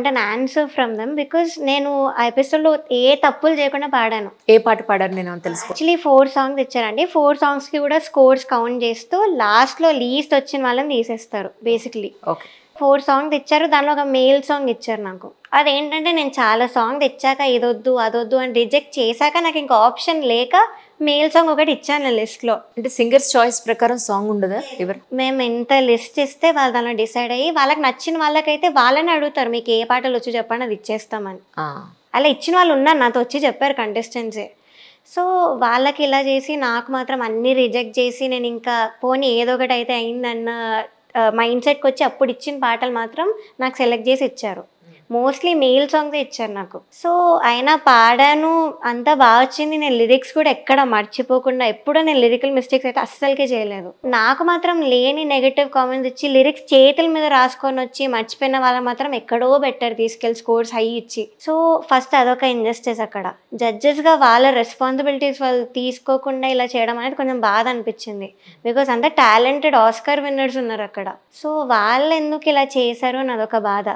Want an answer from them because నేను ఆ ఎపిసోడ్లో ఏ తప్పులు చేయకుండా పాడాను. ఏ పాట పాడారు నేను తెలుసుకో. యాక్చువల్లీ 4 సాంగ్స్ ఇచ్చారండి. 4 సాంగ్స్కి కూడా స్కోర్స్ కౌంట్ చేస్తూ లాస్ట్లో లీస్ట్ వచ్చిన వాళ్ళని తీసేస్తారు బేసిక్లీ. ఓకే. 4 సాంగ్స్ ఇచ్చారు. దానిలో ఒక మేల్ సాంగ్ ఇచ్చారు నాకు. అదేంటంటే నేను చాలా సాంగ్ తెచ్చాక ఇదొద్దు అదొద్దు అని రిజెక్ట్ చేశాక నాకు ఇంకా ఆప్షన్ లేక మేల్ సాంగ్ ఒకటి ఇచ్చాను లిస్ట్లో. అంటే సింగర్స్ చాయిస్ ప్రకారం సాంగ్ ఉండదా ఎవరు? మేము ఎంత లిస్ట్ ఇస్తే వాళ్ళు దానిలో డిసైడ్ అయ్యి వాళ్ళకి నచ్చిన వాళ్ళకైతే వాళ్ళని అడుగుతారు మీకు ఏ పాటలు వచ్చి చెప్పండి అది ఇచ్చేస్తామని. అలా ఇచ్చిన వాళ్ళు ఉన్నారు నాతో వచ్చి చెప్పారు కంటెస్టెంట్సే. సో వాళ్ళకి ఇలా చేసి నాకు మాత్రం అన్నీ రిజెక్ట్ చేసి నేను ఇంకా పోనీ ఏదో ఒకటి అయితే అయిందన్న మైండ్ సెట్కి వచ్చి అప్పుడు ఇచ్చిన పాటలు మాత్రం నాకు సెలెక్ట్ చేసి ఇచ్చారు. మోస్ట్లీ మెయిల్ సాంగ్సే ఇచ్చారు నాకు. సో అయినా పాడాను, అంతా బాగా వచ్చింది. నేను లిరిక్స్ కూడా ఎక్కడ మర్చిపోకుండా ఎప్పుడూ నేను లిరికల్ మిస్టేక్స్ అయితే అస్సలకే చేయలేదు. నాకు మాత్రం లేని నెగటివ్ కామెంట్స్ ఇచ్చి లిరిక్స్ చేతుల మీద రాసుకొని వచ్చి మర్చిపోయిన వాళ్ళ మాత్రం ఎక్కడో బెటర్ తీసుకెళ్ళి స్కోర్స్ హై ఇచ్చి. సో ఫస్ట్ అదొక ఇంజస్టిస్ అక్కడ. జడ్జెస్గా వాళ్ళ రెస్పాన్సిబిలిటీస్ వాళ్ళు తీసుకోకుండా ఇలా చేయడం అనేది కొంచెం బాధ అనిపించింది. బికాస్ అంత టాలెంటెడ్ ఆస్కర్ విన్నర్స్ ఉన్నారు అక్కడ. సో వాళ్ళు ఎందుకు ఇలా చేశారు అని అదొక బాధ.